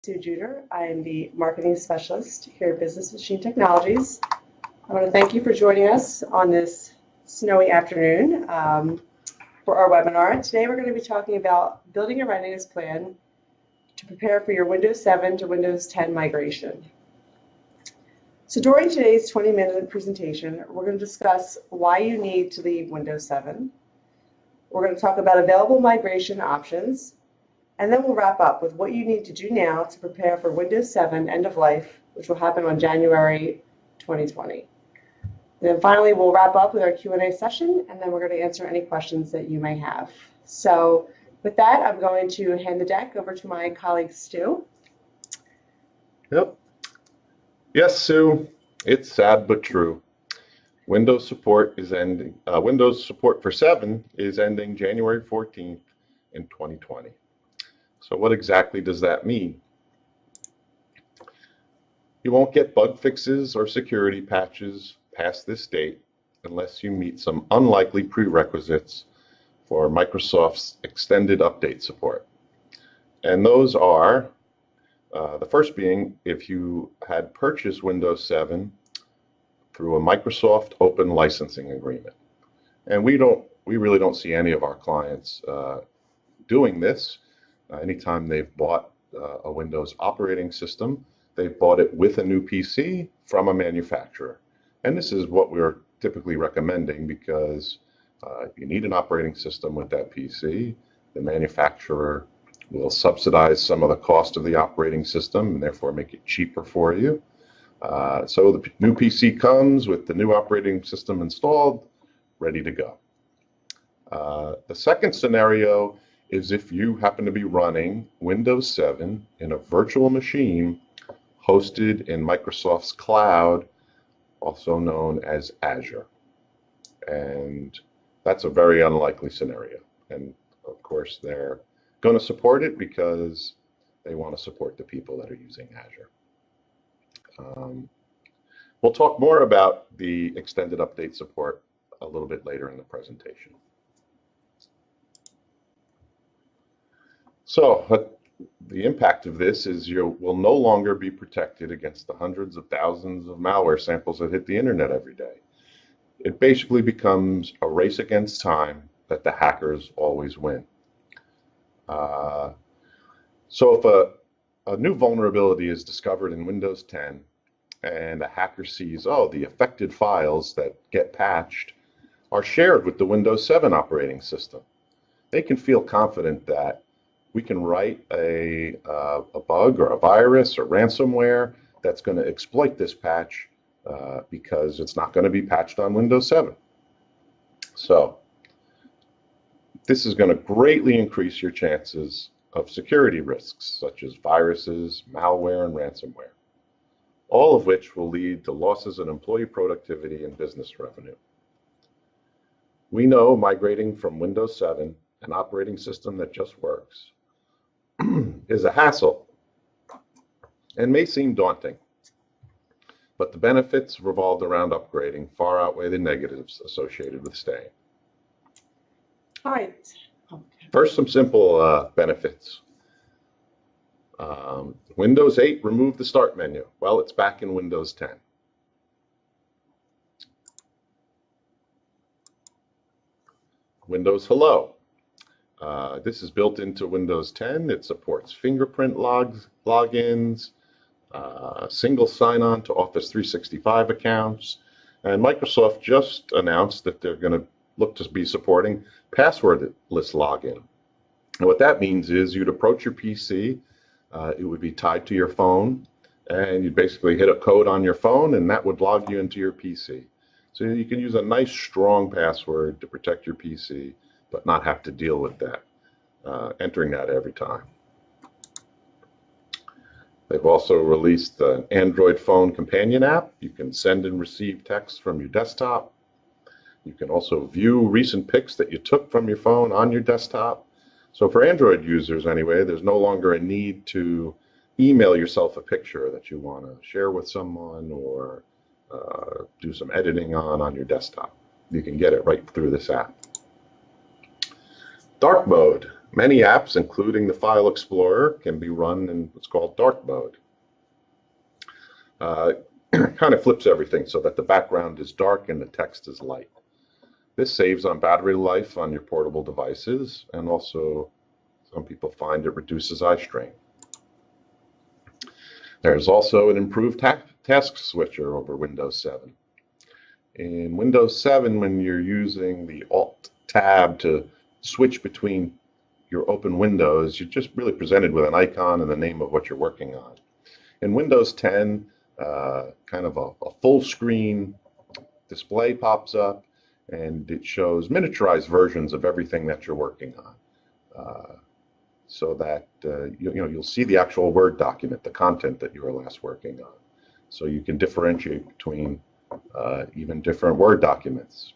Sue Juder. I am the marketing specialist here at Business Machine Technologies. I want to thank you for joining us on this snowy afternoon for our webinar. Today we're going to be talking about building a readiness plan to prepare for your Windows 7 to Windows 10 migration. So during today's 20-minute presentation, we're going to discuss why you need to leave Windows 7. We're going to talk about available migration options, and then we'll wrap up with what you need to do now to prepare for Windows 7 end of life, which will happen on January 2020. And then finally, we'll wrap up with our Q&A session, and then we're going to answer any questions that you may have. So with that, I'm going to hand the deck over to my colleague, Stu. Yep. Yes, Sue, it's sad but true. Windows support is ending. Windows support for 7 is ending January 14th in 2020. So what exactly does that mean? You won't get bug fixes or security patches past this date unless you meet some unlikely prerequisites for Microsoft's extended update support. And those are, the first being if you had purchased Windows 7 through a Microsoft open licensing agreement. And we really don't see any of our clients doing this. Anytime they've bought a Windows operating system, they've bought it with a new PC from a manufacturer. And this is what we're typically recommending because if you need an operating system with that PC, the manufacturer will subsidize some of the cost of the operating system and therefore make it cheaper for you. So the new PC comes with the new operating system installed, ready to go. The second scenario is if you happen to be running Windows 7 in a virtual machine hosted in Microsoft's cloud, also known as Azure. And that's a very unlikely scenario. And of course, they're going to support it because they want to support the people that are using Azure. We'll talk more about the extended update support a little bit later in the presentation. So the impact of this is you will no longer be protected against the hundreds of thousands of malware samples that hit the internet every day. It basically becomes a race against time that the hackers always win. So if a new vulnerability is discovered in Windows 10 and a hacker sees, oh, the affected files that get patched are shared with the Windows 7 operating system, they can feel confident that we can write a bug or a virus or ransomware that's going to exploit this patch because it's not going to be patched on Windows 7. So this is going to greatly increase your chances of security risks such as viruses, malware, and ransomware, all of which will lead to losses in employee productivity and business revenue. We know migrating from Windows 7, an operating system that just works, is a hassle and may seem daunting, but the benefits revolved around upgrading far outweigh the negatives associated with staying. All right. First, some simple benefits. Windows 8 removed the start menu. Well, it's back in Windows 10. Windows Hello. This is built into Windows 10. It supports fingerprint logins, single sign-on to Office 365 accounts, and Microsoft just announced that they're going to look to be supporting passwordless login. And what that means is you'd approach your PC, it would be tied to your phone, and you'd basically hit a code on your phone, and that would log you into your PC. So you can use a nice, strong password to protect your PC, but not have to deal with that, entering that every time. They've also released an Android phone companion app. You can send and receive text from your desktop. You can also view recent pics that you took from your phone on your desktop. So for Android users anyway, there's no longer a need to email yourself a picture that you want to share with someone or do some editing on your desktop. You can get it right through this app. Dark mode. Many apps, including the File Explorer, can be run in what's called dark mode. Kind of flips everything so that the background is dark and the text is light. This saves on battery life on your portable devices, and also some people find it reduces eye strain. There's also an improved task switcher over Windows 7. In Windows 7, when you're using the Alt-Tab to switch between your open windows, you're just really presented with an icon and the name of what you're working on. In Windows 10, kind of a full screen display pops up, and it shows miniaturized versions of everything that you're working on, so that you'll see the actual Word document, the content that you were last working on. So you can differentiate between even different Word documents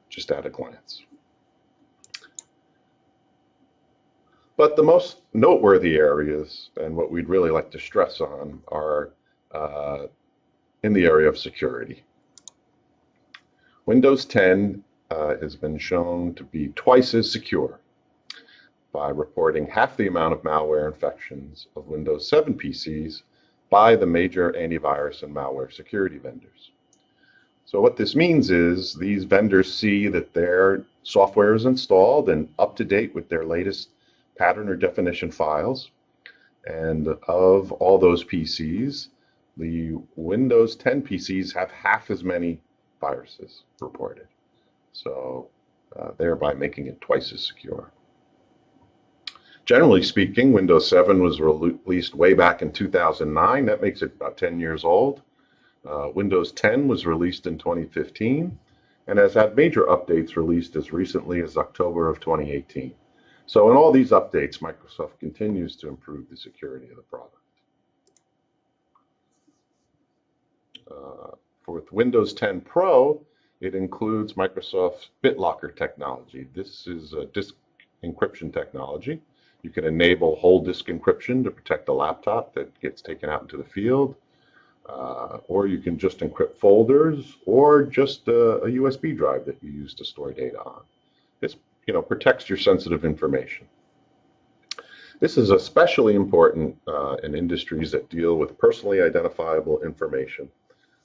just at a glance. But the most noteworthy areas, and what we'd really like to stress on, are in the area of security. Windows 10 has been shown to be twice as secure by reporting half the amount of malware infections of Windows 7 PCs by the major antivirus and malware security vendors. So what this means is these vendors see that their software is installed and up to date with their latest pattern or definition files. And of all those PCs, the Windows 10 PCs have half as many viruses reported. So thereby making it twice as secure. Generally speaking, Windows 7 was released way back in 2009. That makes it about 10 years old. Windows 10 was released in 2015 and has had major updates released as recently as October of 2018. So in all these updates, Microsoft continues to improve the security of the product. For Windows 10 Pro, it includes Microsoft's BitLocker technology. This is a disk encryption technology. You can enable whole disk encryption to protect the laptop that gets taken out into the field, or you can just encrypt folders, or just a USB drive that you use to store data on. This protects your sensitive information. This is especially important in industries that deal with personally identifiable information,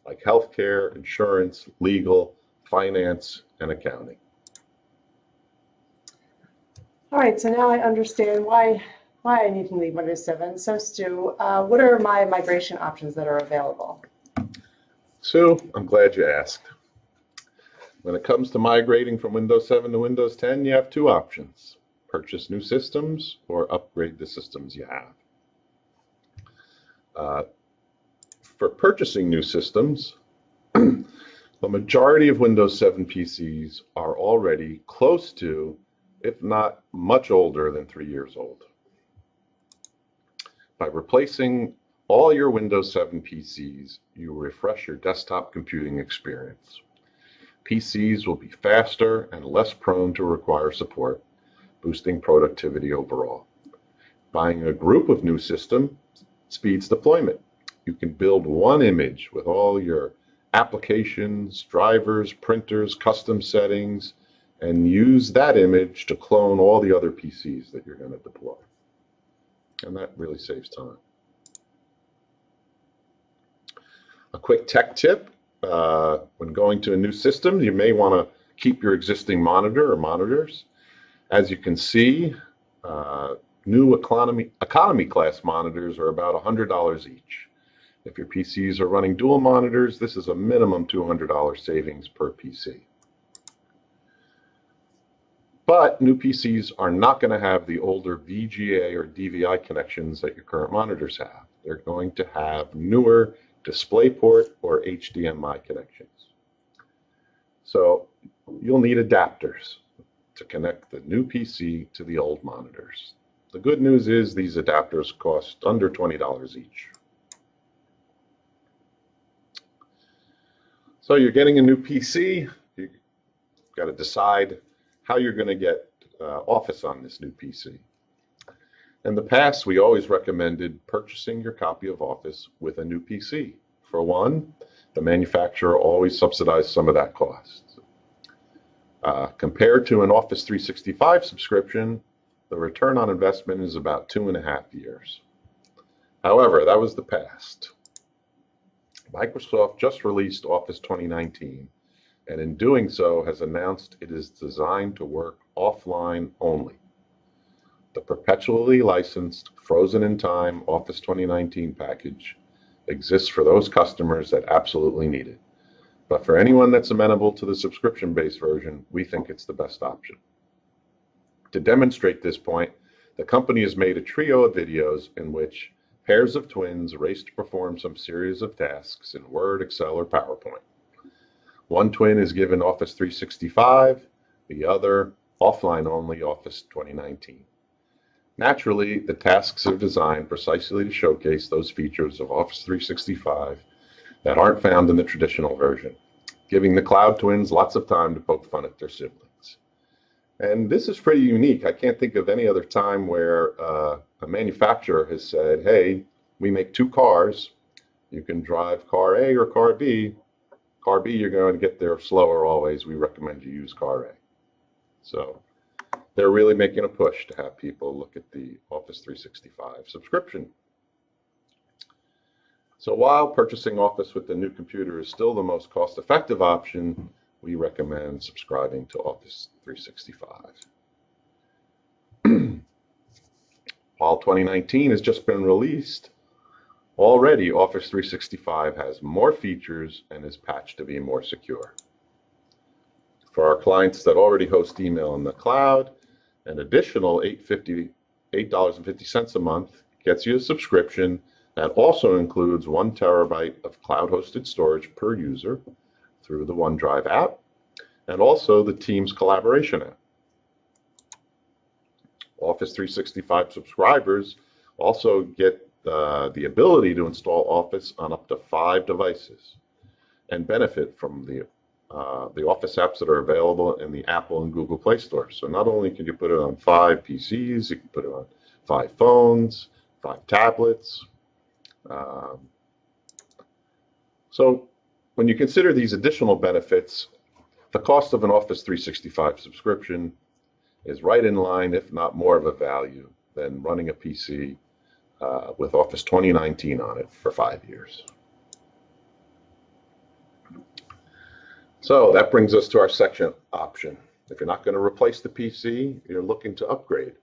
like healthcare, insurance, legal, finance, and accounting. All right, so now I understand why I need to leave Windows 7. So Stu, what are my migration options that are available? Sue, I'm glad you asked. When it comes to migrating from Windows 7 to Windows 10, you have two options: purchase new systems or upgrade the systems you have. For purchasing new systems, the majority of Windows 7 PCs are already close to, if not much older than 3 years old. By replacing all your Windows 7 PCs, you refresh your desktop computing experience. PCs will be faster and less prone to require support, boosting productivity overall. Buying a group of new systems speeds deployment. You can build one image with all your applications, drivers, printers, custom settings, and use that image to clone all the other PCs that you're going to deploy. And that really saves time. A quick tech tip: when going to a new system, you may want to keep your existing monitor or monitors. As you can see, new economy class monitors are about $100 each. If your PCs are running dual monitors, this is a minimum $200 savings per PC. But new PCs are not going to have the older VGA or DVI connections that your current monitors have. They're going to have newer DisplayPort or HDMI connections. So you'll need adapters to connect the new PC to the old monitors. The good news is these adapters cost under $20 each. So you're getting a new PC, you've got to decide how you're going to get Office on this new PC. In the past, we always recommended purchasing your copy of Office with a new PC. For one, the manufacturer always subsidized some of that cost. Compared to an Office 365 subscription, the return on investment is about 2.5 years. However, that was the past. Microsoft just released Office 2019, and in doing so has announced it is designed to work offline only. The perpetually licensed, frozen in time Office 2019 package exists for those customers that absolutely need it. But for anyone that's amenable to the subscription-based version, we think it's the best option. To demonstrate this point, the company has made a trio of videos in which pairs of twins race to perform some series of tasks in Word, Excel, or PowerPoint. One twin is given Office 365, the other offline-only Office 2019. Naturally, the tasks are designed precisely to showcase those features of Office 365 that aren't found in the traditional version, giving the cloud twins lots of time to poke fun at their siblings. And this is pretty unique. I can't think of any other time where a manufacturer has said, hey, we make two cars. You can drive car A or car B. Car B, you're going to get there slower always. We recommend you use car A. So they're really making a push to have people look at the Office 365 subscription. So while purchasing Office with the new computer is still the most cost-effective option, we recommend subscribing to Office 365. While 2019 has just been released, already Office 365 has more features and is patched to be more secure. For our clients that already host email in the cloud, an additional $8.50 a month gets you a subscription that also includes 1 terabyte of cloud-hosted storage per user through the OneDrive app, and also the Teams collaboration app. Office 365 subscribers also get the ability to install Office on up to 5 devices and benefit from the Office apps that are available in the Apple and Google Play Store. So not only can you put it on 5 PCs, you can put it on 5 phones, 5 tablets. So when you consider these additional benefits, the cost of an Office 365 subscription is right in line, if not more of a value, than running a PC with Office 2019 on it for 5 years. So that brings us to our second option. If you're not going to replace the PC, you're looking to upgrade.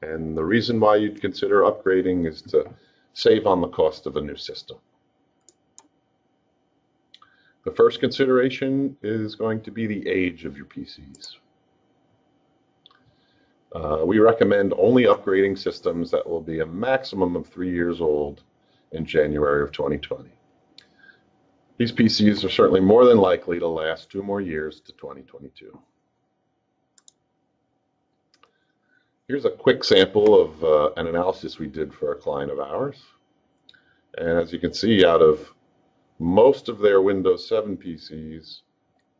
And the reason why you'd consider upgrading is to save on the cost of a new system. The first consideration is going to be the age of your PCs. We recommend only upgrading systems that will be a maximum of 3 years old in January of 2020. These PCs are certainly more than likely to last 2 more years to 2022. Here's a quick sample of an analysis we did for a client of ours. And as you can see, out of most of their Windows 7 PCs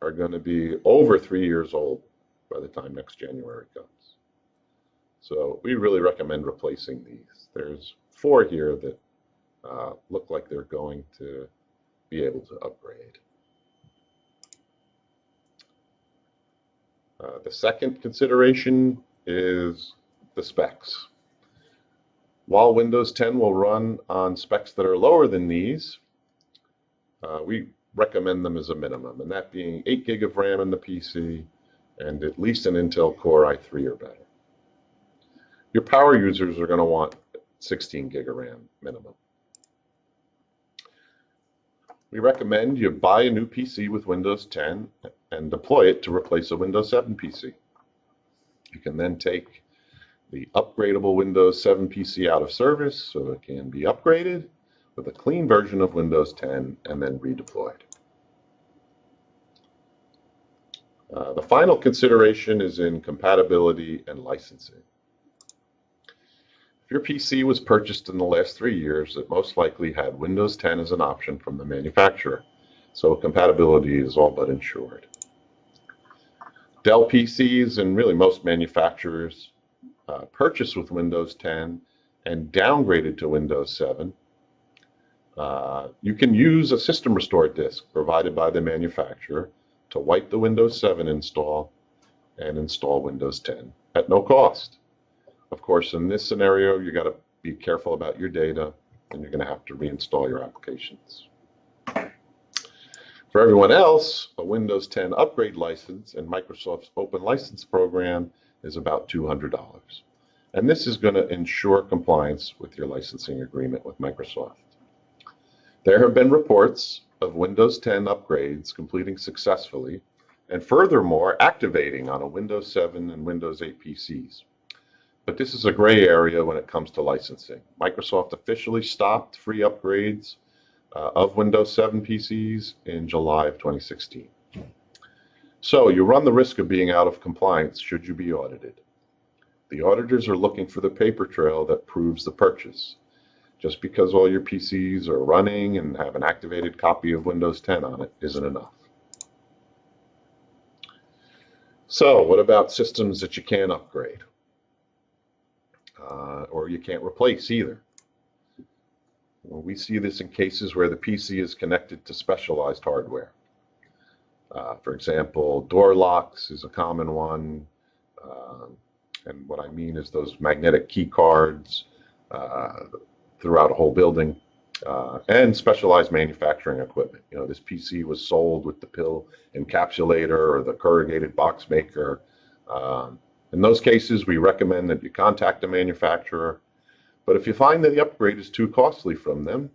are going to be over 3 years old by the time next January comes. So we really recommend replacing these. There's 4 here that look like they're going to be able to upgrade. The second consideration is the specs. While Windows 10 will run on specs that are lower than these, we recommend them as a minimum, and that being 8 gig of RAM in the PC and at least an Intel Core i3 or better. Your power users are going to want 16 gig of RAM minimum. We recommend you buy a new PC with Windows 10 and deploy it to replace a Windows 7 PC. You can then take the upgradable Windows 7 PC out of service so it can be upgraded with a clean version of Windows 10 and then redeployed. The final consideration is in compatibility and licensing. If your PC was purchased in the last 3 years, it most likely had Windows 10 as an option from the manufacturer, so compatibility is all but ensured. Dell PCs and really most manufacturers purchased with Windows 10 and downgraded to Windows 7. You can use a system restore disk provided by the manufacturer to wipe the Windows 7 install and install Windows 10 at no cost. Of course, in this scenario, you got to be careful about your data, and you're going to have to reinstall your applications. For everyone else, a Windows 10 upgrade license and Microsoft's open license program is about $200. And this is going to ensure compliance with your licensing agreement with Microsoft. There have been reports of Windows 10 upgrades completing successfully, and furthermore, activating on a Windows 7 and Windows 8 PCs. But this is a gray area when it comes to licensing. Microsoft officially stopped free upgrades of Windows 7 PCs in July of 2016. So you run the risk of being out of compliance should you be audited. The auditors are looking for the paper trail that proves the purchase. Just because all your PCs are running and have an activated copy of Windows 10 on it isn't enough. So what about systems that you can't upgrade? Or you can't replace either? Well, we see this in cases where the PC is connected to specialized hardware. For example, door locks is a common one. And what I mean is those magnetic key cards throughout a whole building, and specialized manufacturing equipment. You know, this PC was sold with the pill encapsulator or the corrugated box maker. In those cases, we recommend that you contact the manufacturer. But if you find that the upgrade is too costly from them,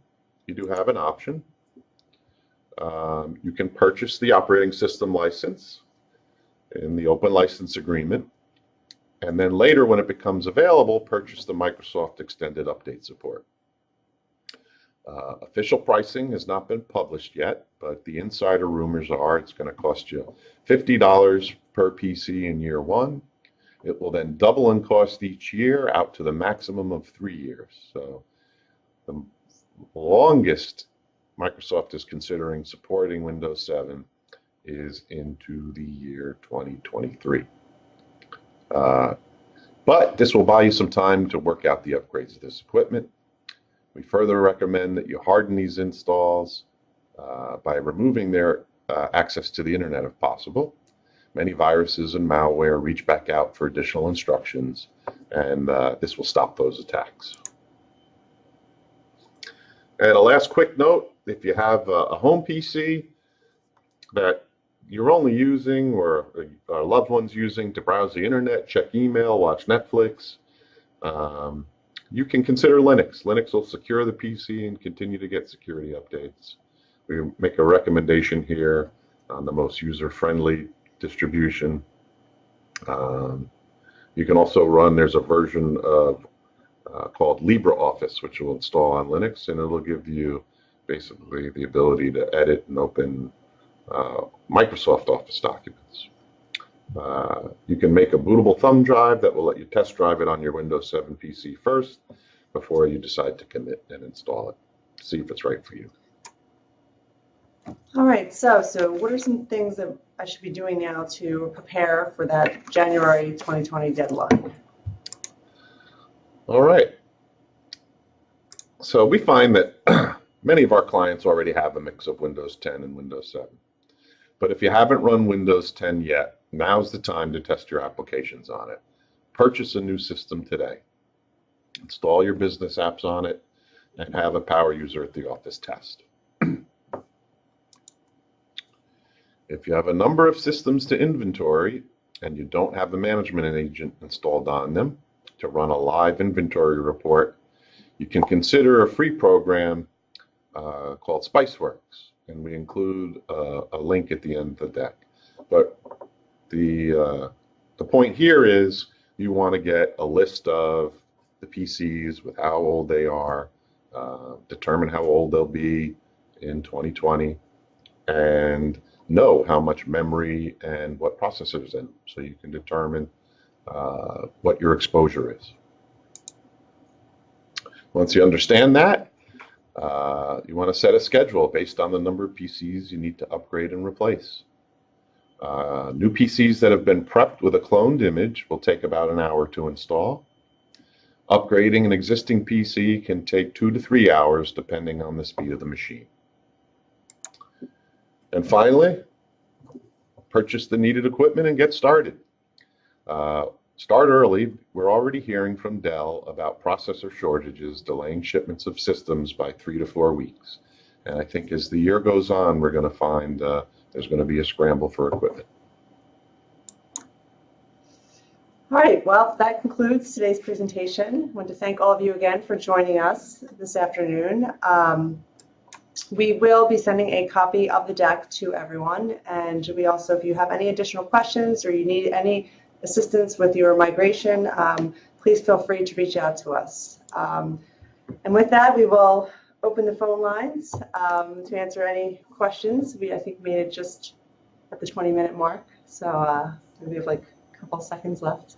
you do have an option. You can purchase the operating system license in the open license agreement. And then later, when it becomes available, purchase the Microsoft Extended Update Support. Official pricing has not been published yet, but the insider rumors are it's going to cost you $50 per PC in year one. It will then double in cost each year out to the maximum of 3 years. So the longest Microsoft is considering supporting Windows 7 is into the year 2023. But this will buy you some time to work out the upgrades of this equipment. We further recommend that you harden these installs by removing their access to the internet if possible. Many viruses and malware reach back out for additional instructions, and this will stop those attacks. And a last quick note, if you have a home PC that you're only using or a loved one's using to browse the internet, check email, watch Netflix, you can consider Linux. Linux will secure the PC and continue to get security updates. We make a recommendation here on the most user-friendly distribution. You can also run, there's a version of called LibreOffice, which will install on Linux, and it'll give you basically the ability to edit and open Microsoft Office documents. You can make a bootable thumb drive that will let you test drive it on your Windows 7 PC first before you decide to commit and install it. See if it's right for you. All right, so what are some things that I should be doing now to prepare for that January 2020 deadline? All right. So we find that many of our clients already have a mix of Windows 10 and Windows 7. But if you haven't run Windows 10 yet, now's the time to test your applications on it. Purchase a new system today. Install your business apps on it and have a power user at the office test. If you have a number of systems to inventory and you don't have a management agent installed on them to run a live inventory report, you can consider a free program called Spiceworks, and we include a link at the end of the deck. But the point here is you want to get a list of the PCs with how old they are, determine how old they'll be in 2020, and know how much memory and what processors in, so you can determine what your exposure is. Once you understand that, you want to set a schedule based on the number of PCs you need to upgrade and replace. New PCs that have been prepped with a cloned image will take about an hour to install. Upgrading an existing PC can take 2 to 3 hours depending on the speed of the machine. And finally, purchase the needed equipment and get started. Start early. We're already hearing from Dell about processor shortages, delaying shipments of systems by 3 to 4 weeks. And I think as the year goes on, we're going to find there's going to be a scramble for equipment. All right, well, that concludes today's presentation. I want to thank all of you again for joining us this afternoon. We will be sending a copy of the deck to everyone, and we also, if you have any additional questions or you need any assistance with your migration, please feel free to reach out to us. And with that, we will open the phone lines to answer any questions. I think we made it just at the 20-minute mark, so we have like a couple seconds left.